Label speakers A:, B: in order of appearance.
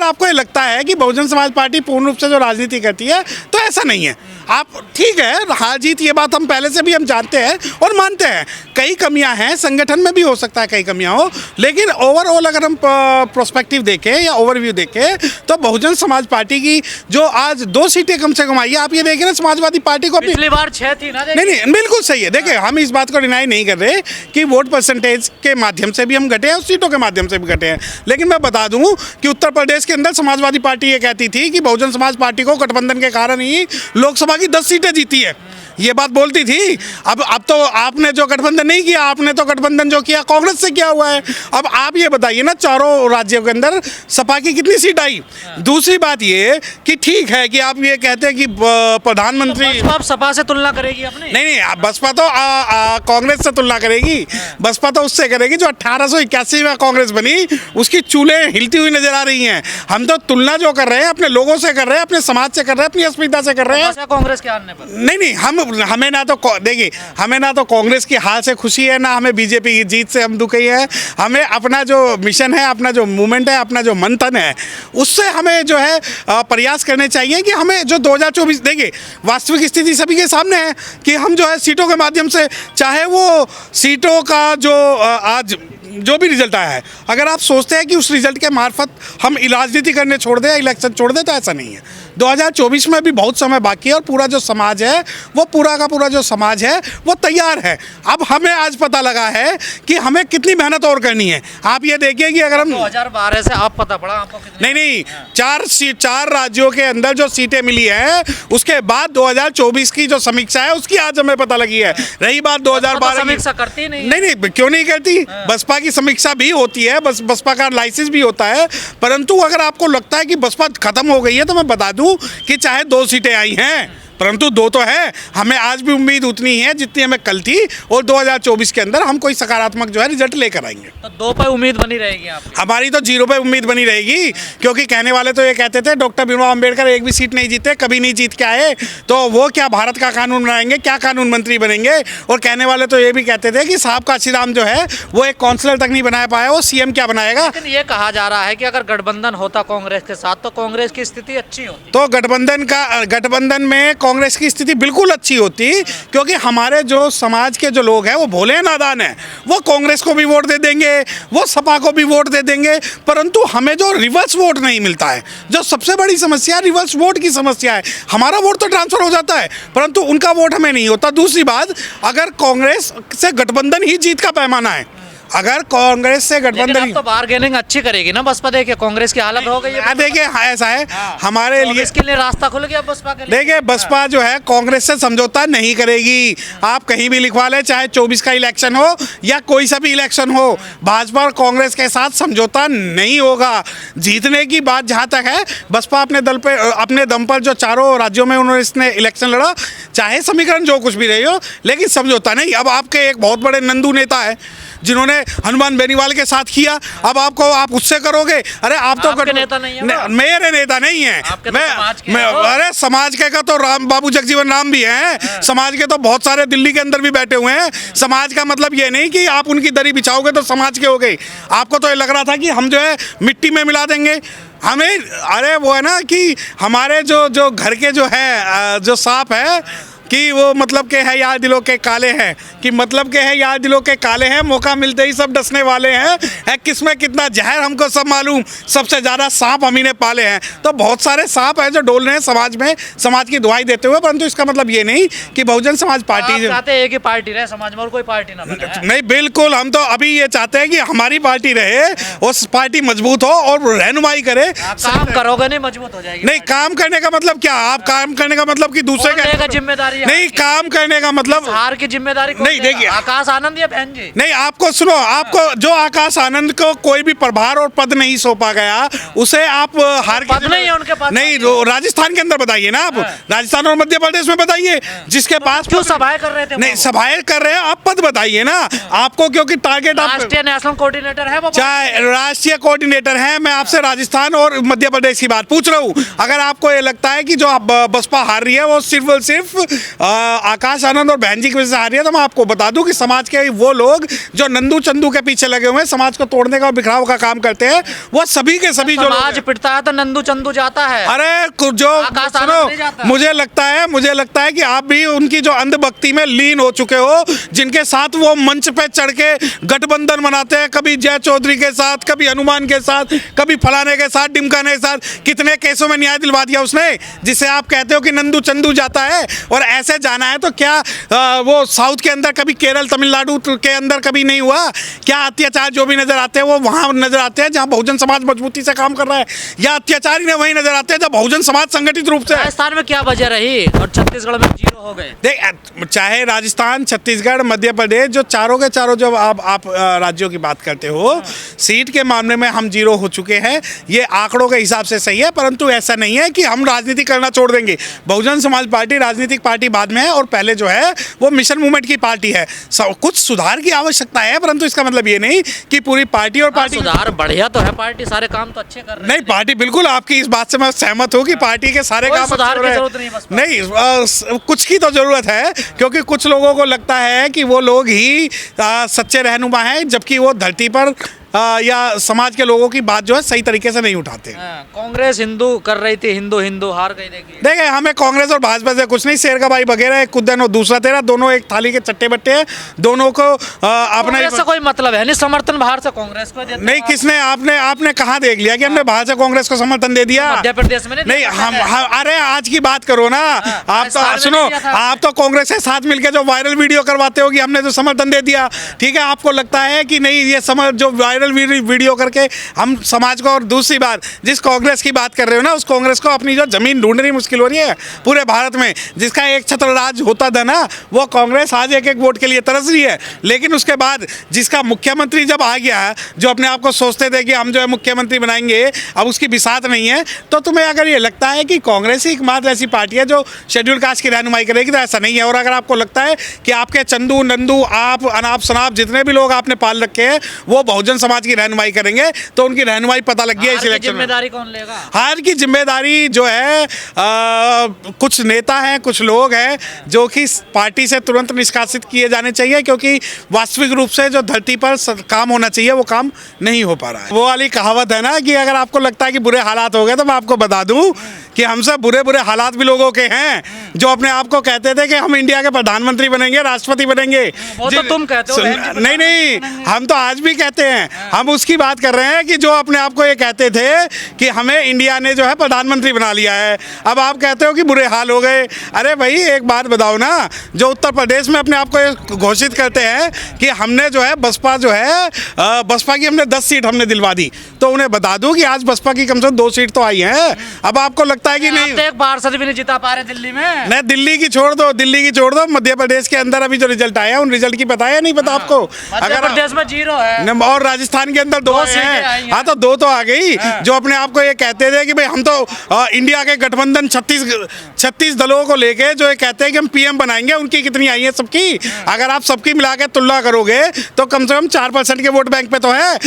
A: अगर आपको ये लगता है कि बहुजन समाज पार्टी पूर्ण रूप से जो राजनीति करती है तो ऐसा नहीं है। आप ठीक है, हार जीत ये बात हम पहले से भी हम जानते हैं और मानते हैं, कई कमियां हैं संगठन में भी, हो सकता है कई कमियां हो, लेकिन ओवरऑल अगर हम प्रोस्पेक्टिव देखें या ओवरव्यू देखें तो बहुजन समाज पार्टी की जो आज 2 सीटें कम से कम आई है, आप ये देखें ना समाजवादी पार्टी को
B: पिछली बार 6 थी ना।
A: नहीं बिल्कुल सही है। देखिए हम इस बात को डिनाई नहीं कर रहे कि वोट परसेंटेज के माध्यम से भी हम घटे हैं और सीटों के माध्यम से भी घटे हैं, लेकिन मैं बता दूं कि उत्तर प्रदेश के अंदर समाजवादी पार्टी ये कहती थी कि बहुजन समाज पार्टी को गठबंधन के कारण ही लोकसभा की 10 सीटें जीती है, ये बात बोलती थी। अब तो आपने जो गठबंधन नहीं किया, आपने तो गठबंधन जो किया कांग्रेस से किया हुआ है। अब आप ये बताइए ना, चारों राज्यों के अंदर सपा की कितनी सीट आई? दूसरी बात ये कि ठीक है कि आप ये कहते हैं कि प्रधानमंत्री,
B: तो आप सपा से तुलना करेगी अपनी?
A: नहीं बसपा तो कांग्रेस से तुलना करेगी। बसपा तो उससे करेगी जो 1881 में कांग्रेस बनी, उसकी चूल्हे हिलती हुई नजर आ रही हैं। हम तो तुलना जो कर रहे हैं अपने लोगों से कर रहे हैं, अपने समाज से कर रहे हैं, अपनी अस्मिता से कर रहे हैं।
B: कांग्रेस के आने पर
A: नहीं हमें ना तो देखिए, हमें ना तो कांग्रेस की हार से खुशी है, ना हमें बीजेपी की जीत से हम दुखी है। हमें अपना जो मिशन है, अपना जो मूवमेंट है, अपना जो मंथन है, उससे हमें जो है प्रयास करने चाहिए कि हमें जो 2024, देखिए वास्तविक स्थिति सभी के सामने है कि हम जो है सीटों के माध्यम से, चाहे वो सीटों का जो आज जो भी रिजल्ट आया है, अगर आप सोचते हैं कि उस रिजल्ट के मार्फत हम राजनीति करने छोड़ दें, इलेक्शन छोड़ दें, तो ऐसा नहीं है। 2024 में भी बहुत समय बाकी है और पूरा जो समाज है, वो पूरा का पूरा जो समाज है वो तैयार है। अब हमें आज पता लगा है कि हमें कितनी मेहनत और करनी है। आप ये देखिए कि अगर हम
B: 2012 से आप पता पड़ा आपको कितनी?
A: नहीं 4 राज्यों के अंदर जो सीटें मिली हैं, उसके बाद 2024 की जो समीक्षा है उसकी आज हमें पता लगी है। रही बात 2012 की,
B: समीक्षा करती
A: नहीं क्यों नहीं करती? बसपा की समीक्षा भी होती है, बसपा का लाइसेंस भी होता है, परंतु अगर आपको लगता है कि बसपा खत्म हो गई है तो मैं बता दूं कि चाहे 2 सीटें आई हैं, परंतु 2 तो है, हमें आज भी उम्मीद उतनी है जितनी हमें कल थी, और 2024 के अंदर हम कोई सकारात्मक जो है रिजल्ट लेकर आएंगे।
B: तो 2 पे उम्मीद बनी रहेगी आपकी?
A: हमारी तो 0 पे उम्मीद बनी रहेगी, क्योंकि कहने वाले तो ये कहते थे डॉक्टर भीमराव अंबेडकर एक भी सीट नहीं जीते, कभी नहीं जीत के आए, तो वो क्या भारत का कानून बनाएंगे, क्या कानून मंत्री बनेंगे? और कहने वाले तो ये भी कहते थे कि साहब काशीराम जो है वो एक काउंसलर तक नहीं बना पाया, वो सीएम क्या बनाएगा?
B: लेकिन ये कहा जा रहा है कि अगर गठबंधन होता कांग्रेस के साथ तो कांग्रेस की स्थिति अच्छी होती।
A: तो गठबंधन में कांग्रेस की स्थिति बिल्कुल अच्छी होती, क्योंकि हमारे जो समाज के जो लोग हैं वो भोले नादान हैं, वो कांग्रेस को भी वोट दे देंगे, वो सपा को भी वोट दे देंगे, परंतु हमें जो रिवर्स वोट नहीं मिलता है, जो सबसे बड़ी समस्या रिवर्स वोट की समस्या है। हमारा वोट तो ट्रांसफर हो जाता है, परंतु उनका वोट हमें नहीं होता। दूसरी बात, अगर कांग्रेस से गठबंधन ही जीत का पैमाना है, अगर कांग्रेस से गठबंधन
B: तो बार्गेनिंग अच्छी करेगी ना बसपा। देखिए कांग्रेस की हालत हो गई है।
A: देखिए ऐसा है, हमारे लिए
B: इसके लिए रास्ता खुल गया बसपा के लिए।
A: देखिए बसपा जो है कांग्रेस से समझौता नहीं करेगी। आप कहीं भी लिखवा लें, चाहे 24 का इलेक्शन हो या कोई सा भी इलेक्शन हो, भाजपा और कांग्रेस के साथ समझौता नहीं होगा। जीतने की बात जहाँ तक है, बसपा अपने दम पर जो 4 राज्यों में उन्होंने इसने इलेक्शन लड़ा, चाहे समीकरण जो कुछ भी रही हो, लेकिन समझौता नहीं। अब आपके एक बहुत बड़े नंदू नेता है जिन्होंने हनुमान बेनीवाल के साथ किया, अब आप उससे करोगे? अरे आप तो
B: नेता नहीं है,
A: मेरे नेता नहीं है, अरे समाज के का तो राम बाबू जगजीवन राम भी हैं, समाज के तो बहुत सारे दिल्ली के अंदर भी बैठे हुए हैं। समाज का मतलब ये नहीं कि आप उनकी दरी बिछाओगे तो समाज के हो गए। आपको तो ये लग रहा था कि हम जो है मिट्टी में मिला देंगे हमें। अरे वो है ना कि हमारे जो घर के जो है जो सांप है कि वो मतलब के है यार दिलों के काले हैं, कि मतलब के है यार दिलों के काले हैं, मौका मिलते ही सब डसने वाले हैं, है किसमें कितना जहर हमको सब मालूम, सबसे ज़्यादा सांप हम ही ने पाले हैं। तो बहुत सारे सांप हैं जो डोल रहे हैं समाज में, समाज की दुहाई देते हुए, परंतु इसका मतलब ये नहीं कि बहुजन समाज पार्टी
B: चाहते हैं कि पार्टी रहे समाज में और कोई पार्टी ना बने।
A: नहीं बिल्कुल, हम तो अभी ये चाहते हैं कि हमारी पार्टी रहे, उस पार्टी मजबूत हो और रहनुमाई करे।
B: काम करोगे नहीं मजबूत हो जाएगी।
A: नहीं, काम करने का मतलब क्या? आप काम करने का मतलब कि दूसरे का
B: जिम्मेदारी
A: नहीं, काम करने का मतलब
B: हार की जिम्मेदारी
A: नहीं। देखिए
B: आकाश आनंद या बहन जी
A: नहीं, आपको सुनो, आपको जो आकाश आनंद को कोई भी प्रभार और पद नहीं सौंपा गया, उसे आप हार
B: पद नहीं है उनके पास।
A: नहीं, राजस्थान के अंदर बताइए ना आप, राजस्थान और मध्य प्रदेश में बताइए, जिसके पास
B: क्यों सभाएं कर रहे थे?
A: नहीं सभाएं कर रहे हैं, आप पद बताइए ना आपको, क्योंकि टारगेट आप
B: राष्ट्रीय नेशनल कोऑर्डिनेटर है वो,
A: चाहे राष्ट्रीय कोऑर्डिनेटर है। मैं आपसे राजस्थान और मध्य प्रदेश की बात पूछ रहा हूँ। अगर आपको ये लगता है कि जो बसपा हार रही है वो सिर्फ और सिर्फ आकाश आनंद और बहन जी की वजह से हारी है, तो मैं आपको बता दूं कि समाज के वो लोग जो नंदू चंदू के पीछे लगे हुए हैं, समाज को तोड़ने का और बिखराव का काम करते हैं, वो सभी के सभी जो लोग
B: समाज
A: हैं।
B: पिटता है तो नंदू चंदू जाता है।
A: अरे जो
B: आकाश आनंद नहीं जाता।
A: सुनो, मुझे लगता है कि आप भी उनकी जो अंधभक्ति में लीन हो चुके हो, जिनके साथ वो मंच पे चढ़ के गठबंधन बनाते हैं, कभी जय चौधरी के साथ, कभी हनुमान के साथ, कभी फलाने के साथ, डिमकाने के साथ। कितने केसों में न्याय दिलवा दिया उसने, जिसे आप कहते हो कि नंदू चंदू जाता है। और ऐसे जाना है तो क्या वो साउथ के अंदर कभी, केरल तमिलनाडु के अंदर कभी नहीं हुआ क्या? अत्याचार जो भी नजर आते हैं वो वहां नजर आते हैं जहां बहुजन समाज मजबूती से काम कर रहा है, या अत्याचारी ने वहीं नजर आते हैं जब बहुजन समाज संगठित रूप से।
B: राजस्थान में क्या वजह रही और छत्तीसगढ़ में 0 हो गए?
A: देख, चाहे राजस्थान, छत्तीसगढ़, मध्य प्रदेश, जो चारों के चारों जब आप राज्यों की बात करते हो, सीट के मामले में हम 0 हो चुके हैं। ये आंकड़ों के हिसाब से सही है, परंतु ऐसा नहीं है कि हम राजनीति करना छोड़ देंगे। बहुजन समाज पार्टी राजनीतिक पार्टी बाद में है, और पहले जो है वो मिशन मूवमेंट की पार्टी है। कुछ सुधार की आवश्यकता है, परंतु इसका मतलब ये नहीं कि पूरी पार्टी और पार्टी
B: सुधार बढ़िया तो है, पार्टी सारे काम तो अच्छे कर रही है।
A: नहीं, पार्टी बिल्कुल, आपकी इस बात से मैं सहमत हूँ कि पार्टी के सारे
B: कोई
A: काम
B: सुधार
A: अच्छे हो
B: की
A: रहे हैं।
B: जरूरत नहीं बस।
A: नहीं, कुछ की तो जरूरत है, क्योंकि कुछ लोगों को लगता है कि वो लोग ही सच्चे रहनुमा हैं, जबकि वो धरती पर या समाज के लोगों की बात जो है सही तरीके से नहीं उठाते।
B: कांग्रेस हिंदू कर रही थी, हिंदू हार गई। देखिए
A: देखे, हमें कांग्रेस और भाजपा से कुछ नहीं, शेर का भाई वगैरह, एक कुद्दन और दूसरा तेरा, दोनों एक थाली के चट्टे बट्टे हैं, दोनों को अपना
B: ऐसा कोई मतलब है नहीं, समर्थन बाहर से कांग्रेस को देते
A: नहीं। किसने, आपने कहाँ देख लिया कि हमने बाहर से कांग्रेस को समर्थन दे दिया?
B: मध्य प्रदेश में
A: नहीं, हम अरे आज की बात करो ना। आप तो सुनो, आप तो कांग्रेस के साथ मिलकर जो वायरल वीडियो करवाते हो कि हमने तो समर्थन दे दिया, ठीक है, आपको लगता है कि नहीं, ये जो वायरल वीडियो करके हम समाज को। और दूसरी बात, जिस कांग्रेस की बात कर रहे हो ना, उस कांग्रेस को अपनी जो जमीन ढूंढनी मुश्किल हो रही है पूरे भारत में। जिसका एक छत्र राज होता था ना, वो कांग्रेस आज एक वोट के लिए तरस रही है। लेकिन उसके बाद जिसका मुख्यमंत्री जब आ गया, जो अपने आप को सोचते थे कि हम जो है मुख्यमंत्री बनाएंगे, अब उसकी बिसात नहीं है, तो तुम्हें अगर ये लगता है कि कांग्रेस ही एकमात्र ऐसी पार्टी है जो शेड्यूल कास्ट की रहनुमाई करेगी, तो ऐसा नहीं है। और अगर आपको लगता है कि आपके चंदू नंदू, आप अनाप शनाप जितने भी लोग आपने पाल रखे हैं वो बहुजन समाज की रहनुमाई करेंगे, तो उनकी रहनुमाई पता लग गया इस इलेक्शन में।
B: जिम्मेदारी कौन लेगा?
A: हार की जिम्मेदारी जो है कुछ नेता हैं, कुछ लोग हैं जो कि पार्टी से तुरंत निष्कासित किए जाने चाहिए, क्योंकि वास्तविक रूप से जो धरती पर काम होना चाहिए वो काम नहीं हो पा रहा है। वो वाली कहावत है ना कि अगर आपको लगता है कि बुरे हालात हो गए, तो मैं आपको बता दूं कि हमसे बुरे हालात भी लोगों के हैं जो अपने आप को कहते थे कि हम इंडिया के प्रधानमंत्री बनेंगे, राष्ट्रपति बनेंगे।
B: वो तो तुम कहते हो।
A: नहीं, हम तो आज भी कहते हैं। हम उसकी बात कर रहे हैं कि जो अपने आप को ये कहते थे कि हमें इंडिया ने जो है प्रधानमंत्री बना लिया है, अब आप कहते हो कि बुरे हाल हो गए। अरे भाई, एक बात बताओ ना, जो उत्तर प्रदेश में अपने आप को घोषित करते हैं कि हमने जो है बसपा जो है बसपा की हमने 10 सीट हमने दिलवा दी, तो उन्हें बता दूं कि आज बसपा की कम से कम 2 सीट तो आई है। अब आपको लगता है कि नहीं,
B: एक पार्षद भी नहीं जिता पा रहे दिल्ली में।
A: नहीं, दिल्ली की छोड़ दो, मध्य प्रदेश के अंदर अभी जो रिजल्ट आया, उन रिजल्ट की पता है नहीं पता आपको?
B: मध्य प्रदेश में 0 है
A: और राजस्थान के अंदर 2
B: सीटें
A: हैं।
B: आई हैं।
A: हाँ, तो 2 तो आ गई। जो अपने आप को ये कहते थे कि भाई हम तो इंडिया के गठबंधन 36 दलों को लेके जो ये कहते हैं कि हम पीएम बनाएंगे, उनकी कितनी आई है? सबकी। अगर आप सबकी मिला के तुलना करोगे तो कम से कम 4% के वोट बैंक पे तो है।